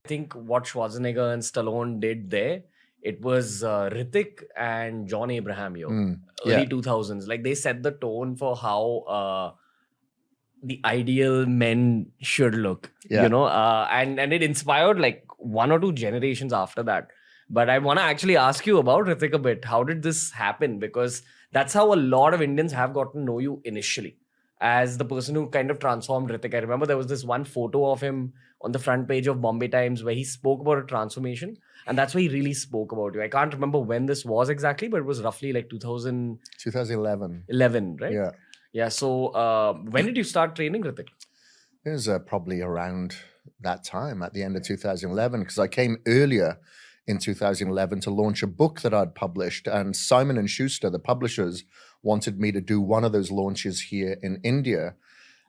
think what Schwarzenegger and Stallone did there, it was Hrithik and John Abraham, Yeah. early 2000s. Like they set the tone for how the ideal men should look, Yeah. and it inspired like one or two generations after that. But I want to actually ask you about Hrithik a bit. How did this happen? Because that's how a lot of Indians have got to know you initially as the person who kind of transformed Hrithik. I remember there was this one photo of him on the front page of Bombay Times where he spoke about a transformation, and that's where he really spoke about you. I can't remember when this was exactly, but it was roughly like 2011. 2011, right? Yeah. Yeah. So when did you start training, Hrithik? It was probably around that time at the end of 2011, because I came earlier in 2011 to launch a book that I'd published, and Simon & Schuster, the publishers, wanted me to do one of those launches here in India.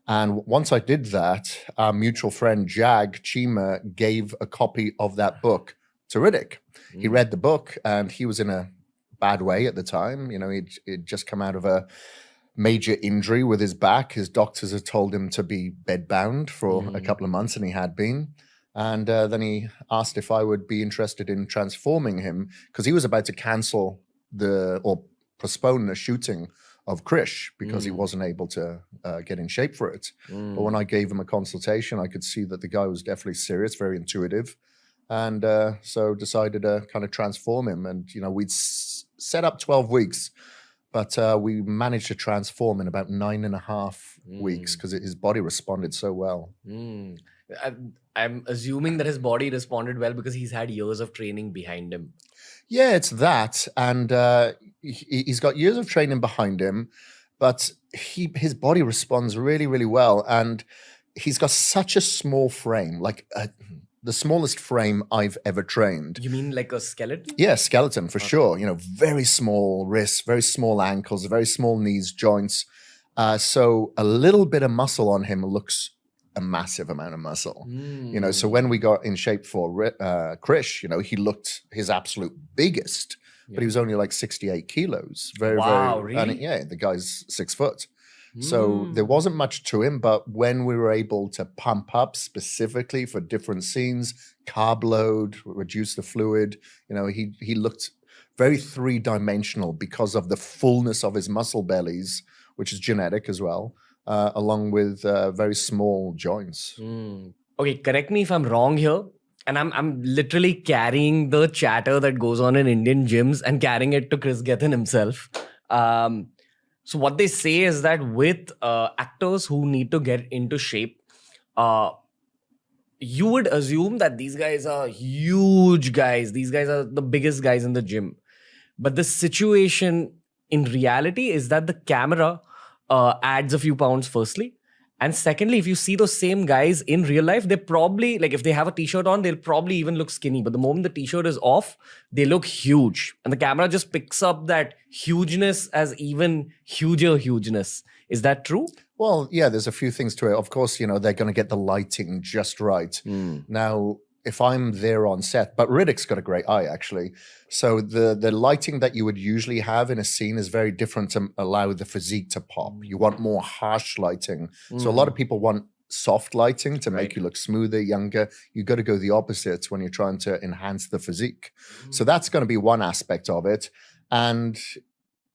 And once I did that, our mutual friend Jag Chima gave a copy of that book to Hrithik. He read the book and he was in a bad way at the time. He'd just come out of a major injury with his back. His doctors had told him to be bedbound for a couple of months, and he had been. And then he asked if I would be interested in transforming him, because he was about to cancel or postpone the shooting of Krish because he wasn't able to get in shape for it. But when I gave him a consultation, I could see that the guy was definitely serious, very intuitive. And so decided to kind of transform him. And, we'd set up 12 weeks, but we managed to transform in about 9.5 weeks because his body responded so well. I'm assuming that his body responded well because he's had years of training behind him. Yeah, it's that. And he's got years of training behind him, but his body responds really, really well. And he's got such a small frame, like the smallest frame I've ever trained. You mean like a skeleton? Yeah, skeleton for sure. Very small wrists, very small ankles, very small knees, joints. So a little bit of muscle on him looks a massive amount of muscle. So when we got in shape for Krish, he looked his absolute biggest, but he was only like 68 kilos. Wow, very, really? and the guy's 6 foot. So there wasn't much to him, but when we were able to pump up specifically for different scenes, carb load, reduce the fluid, he looked very three-dimensional because of the fullness of his muscle bellies, which is genetic as well, along with very small joints. Okay, correct me if I'm wrong here. And I'm literally carrying the chatter that goes on in Indian gyms and carrying it to Chris Gethin himself. So what they say is that with actors who need to get into shape, you would assume that these guys are huge guys. These guys are the biggest guys in the gym. But the situation in reality is that the camera adds a few pounds firstly. And secondly, if you see those same guys in real life, they probably, like if they have a t-shirt on, they'll probably even look skinny. But the moment the t-shirt is off, they look huge. And the camera just picks up that hugeness as even huger hugeness. Is that true? Well, yeah, there's a few things to it. Of course, they're going to get the lighting just right. Now, if I'm there on set, but Hrithik's got a great eye, actually. So the lighting that you would usually have in a scene is very different to allow the physique to pop. You want more harsh lighting. So a lot of people want soft lighting to make you look smoother, younger. You got to go the opposite when you're trying to enhance the physique. So that's going to be one aspect of it. And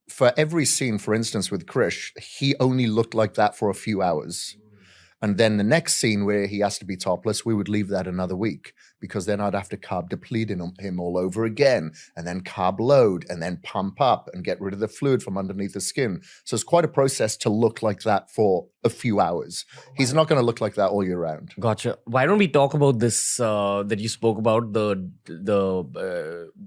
for every scene, for instance, with Krish, he only looked like that for a few hours. And then the next scene where he has to be topless, we would leave that another week, because then I'd have to carb deplete him all over again, and then carb load, and then pump up and get rid of the fluid from underneath the skin. So it's quite a process to look like that for a few hours. He's not going to look like that all year round. Gotcha. Why don't we talk about this that you spoke about, the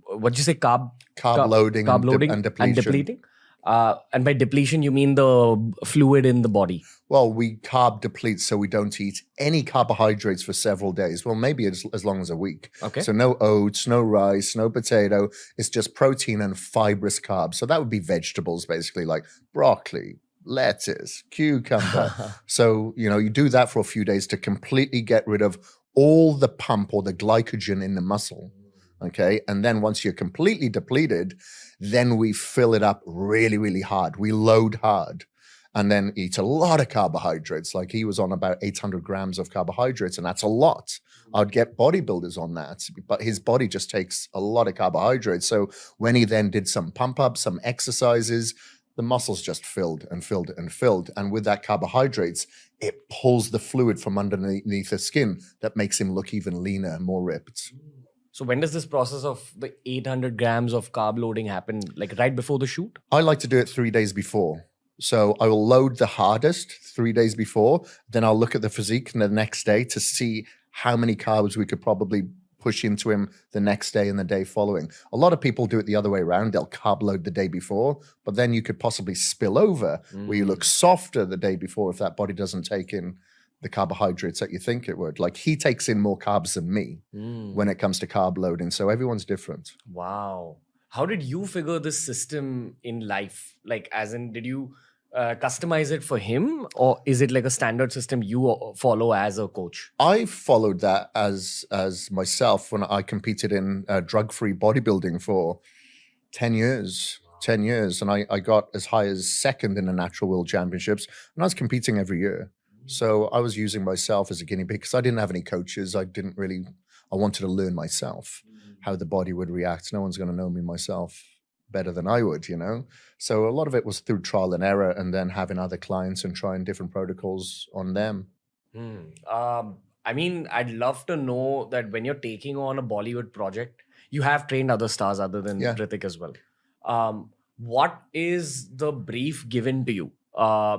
what'd you say, carb loading, and depleting? And by depletion, you mean the fluid in the body? Well, we carb deplete, so we don't eat any carbohydrates for several days. Well, maybe as long as a week. Okay. So no oats, no rice, no potato. It's just protein and fibrous carbs. So that would be vegetables, basically, like broccoli, lettuce, cucumber. So, you do that for a few days to completely get rid of all the pump or the glycogen in the muscle. Okay. And then once you're completely depleted, then we fill it up really, really hard. We load hard. and then eat a lot of carbohydrates. Like he was on about 800 grams of carbohydrates, and that's a lot. I'd get bodybuilders on that, but his body just takes a lot of carbohydrates. So when he then did some pump ups, some exercises, the muscles just filled and filled and filled. And with that carbohydrates, it pulls the fluid from underneath the skin that makes him look even leaner and more ripped. So when does this process of the 800 grams of carb loading happen? Like right before the shoot? I like to do it 3 days before. So I will load the hardest 3 days before. Then I'll look at the physique the next day to see how many carbs we could probably push into him the next day and the day following. A lot of people do it the other way around. They'll carb load the day before, but then you could possibly spill over where you look softer the day before if that body doesn't take in the carbohydrates that you think it would. Like he takes in more carbs than me when it comes to carb loading. So everyone's different. Wow. How did you figure this system in life? Like, as in, did you customize it for him, or is it like a standard system you follow as a coach? I followed that as myself when I competed in drug-free bodybuilding for 10 years. 10 years. And I got as high as second in the natural world championships. And I was competing every year. So I was using myself as a guinea pig because I didn't have any coaches. I wanted to learn myself how the body would react. No one's going to know me myself better than I would, you know? So a lot of it was through trial and error and then having other clients and trying different protocols on them. I mean, I'd love to know that when you're taking on a Bollywood project, you have trained other stars other than Hrithik as well. What is the brief given to you?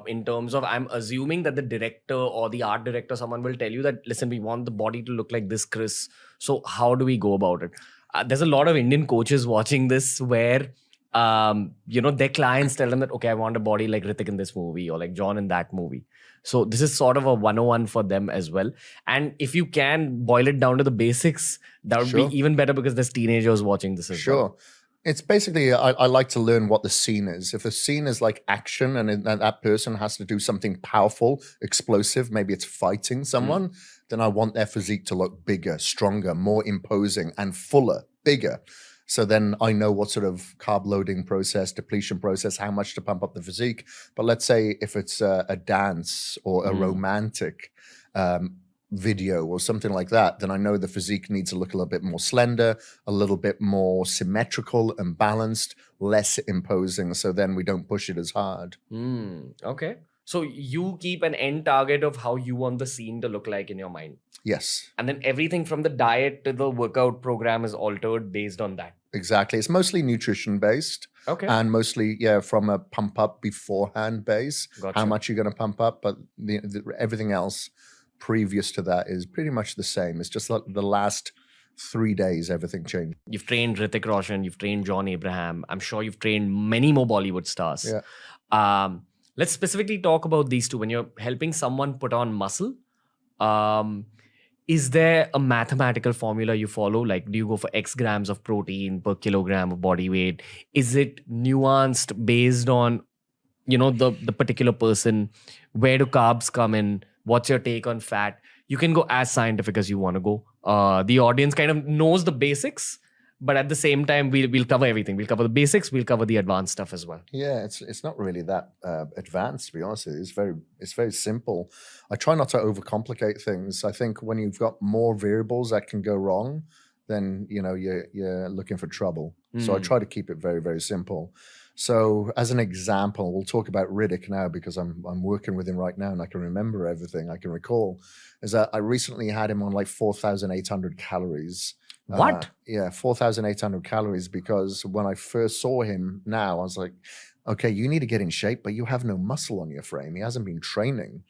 In terms of, I'm assuming that the director or the art director, someone will tell you that, listen, we want the body to look like this, Chris. So how do we go about it? There's a lot of Indian coaches watching this where, their clients tell them that, okay, I want a body like Hrithik in this movie or like John in that movie. So this is sort of a 101 for them as well. And if you can boil it down to the basics, that would be even better because there's teenagers watching this as well. It's basically, I like to learn what the scene is. If the scene is like action and that person has to do something powerful, explosive, maybe it's fighting someone, then I want their physique to look bigger, stronger, more imposing and fuller, bigger. So then I know what sort of carb loading process, depletion process, how much to pump up the physique. But let's say if it's a dance or a romantic video or something like that, then I know the physique needs to look a little bit more slender, a little bit more symmetrical and balanced, less imposing. So then we don't push it as hard. Okay. So you keep an end target of how you want the scene to look like in your mind. Yes. And then everything from the diet to the workout program is altered based on that. Exactly. It's mostly nutrition based. Okay. And mostly, from a pump up beforehand base, how much you're going to pump up. But everything else previous to that is pretty much the same. It's just like the last 3 days, everything changed. You've trained Hrithik Roshan, you've trained John Abraham. I'm sure you've trained many more Bollywood stars. Yeah. Let's specifically talk about these two. When you're helping someone put on muscle, is there a mathematical formula you follow? Like, do you go for X grams of protein per kilogram of body weight? Is it nuanced based on, the particular person? Where do carbs come in? What's your take on fat? You can go as scientific as you want to go. The audience kind of knows the basics, but at the same time, we'll cover everything. We'll cover the basics. We'll cover the advanced stuff as well. Yeah, it's not really that advanced, to be honest. It's very simple. I try not to overcomplicate things. I think when you've got more variables that can go wrong, then you're looking for trouble. So I try to keep it very, very simple. So as an example, we'll talk about Hrithik now because I'm working with him right now and I can remember everything I can recall. Is that I recently had him on like 4,800 calories. What? 4,800 calories, because when I first saw him now, I was like, okay, you need to get in shape, but you have no muscle on your frame. He hasn't been training.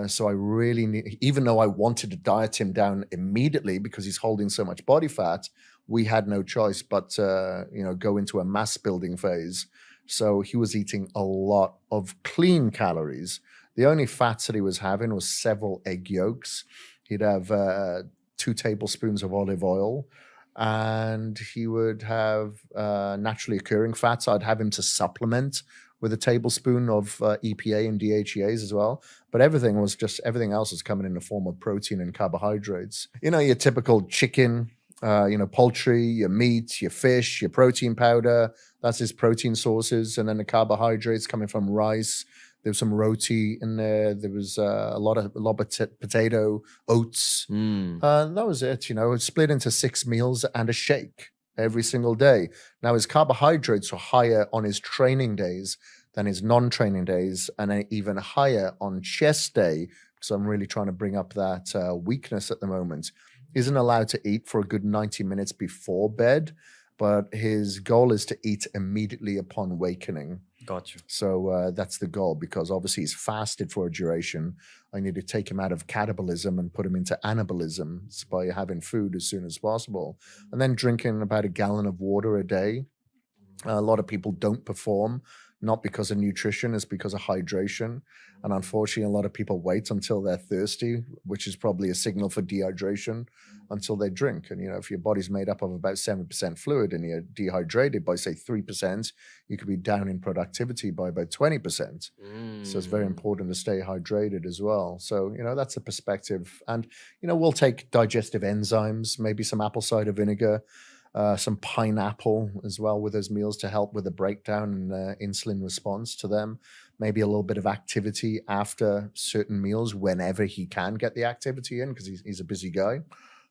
So I really need, even though I wanted to diet him down immediately because he's holding so much body fat, we had no choice but go into a mass building phase. So he was eating a lot of clean calories. The only fats that he was having was several egg yolks. He'd have 2 tablespoons of olive oil, and he would have naturally occurring fats. I'd have him to supplement with a tablespoon of EPA and DHEAs as well. But everything else was coming in the form of protein and carbohydrates. Your typical chicken, poultry, your meat, your fish, your protein powder, that's his protein sources. And then the carbohydrates coming from rice, There was some roti in there. There was a lot of potato, oats. And that was it. You know, it's split into 6 meals and a shake every single day. Now, his carbohydrates were higher on his training days than his non-training days, and even higher on chest day, because I'm really trying to bring up that weakness at the moment. He isn't allowed to eat for a good 90 minutes before bed, but his goal is to eat immediately upon awakening. Gotcha. So that's the goal, because obviously he's fasted for a duration. I need to take him out of catabolism and put him into anabolism by having food as soon as possible. And then drinking about a gallon of water a day. A lot of people don't perform, not because of nutrition, it's because of hydration. And unfortunately, a lot of people wait until they're thirsty, which is probably a signal for dehydration, until they drink. And, you know, if your body's made up of about 7% fluid and you're dehydrated by, say, 3%, you could be down in productivity by about 20%. So it's very important to stay hydrated as well. So, you know, that's a perspective. And, you know, we'll take digestive enzymes, maybe some apple cider vinegar, some pineapple as well with those meals to help with the breakdown and insulin response to them. Maybe a little bit of activity after certain meals whenever he can get the activity in, because he's a busy guy.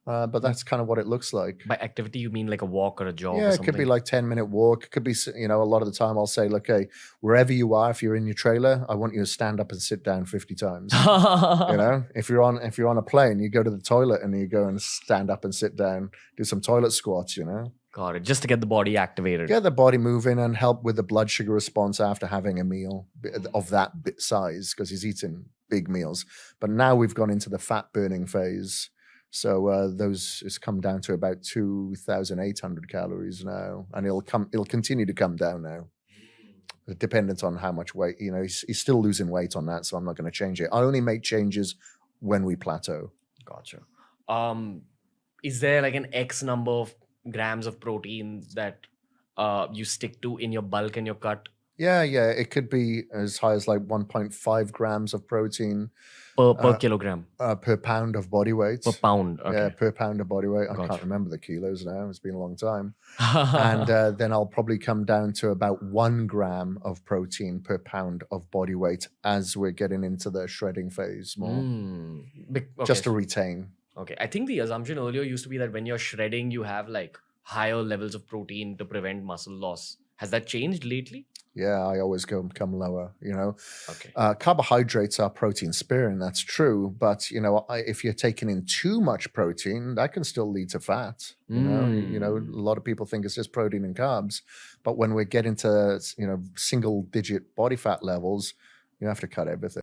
But that's kind of what it looks like. By activity, you mean like a walk or a jog? Yeah, or it something? could be like 10-minute walk. It could be, you know, a lot of the time I'll say, look, hey, wherever you are, if you're in your trailer, I want you to stand up and sit down 50 times. You know, if you're on a plane, you go to the toilet and you go and stand up and sit down, do some toilet squats, you know. Got it. Just to get the body activated. Get the body moving and help with the blood sugar response after having a meal of that size, because he's eating big meals. But now we've gone into the fat burning phase. So those has come down to about 2,800 calories now, and it'll continue to come down now, dependent on how much weight. You know, he's still losing weight on that, so I'm not going to change it. I only make changes when we plateau. Gotcha. Is there like an X number of grams of protein that you stick to in your bulk and your cut? Yeah. It could be as high as like 1.5 grams of protein Per kilogram? Per pound of body weight. Per pound, okay. Yeah, per pound of body weight. I can't remember the kilos now. It's been a long time. And then I'll probably come down to about 1 gram of protein per pound of body weight as we're getting into the shredding phase more. Just to retain. Okay. I think the assumption earlier used to be that when you're shredding, you have like higher levels of protein to prevent muscle loss. Has that changed lately? Yeah, I always come lower, you know. Okay. Carbohydrates are protein sparing, that's true. But, you know, if you're taking in too much protein, that can still lead to fat. You know, a lot of people think it's just protein and carbs. But when we get into, you know, single digit body fat levels, you have to cut everything.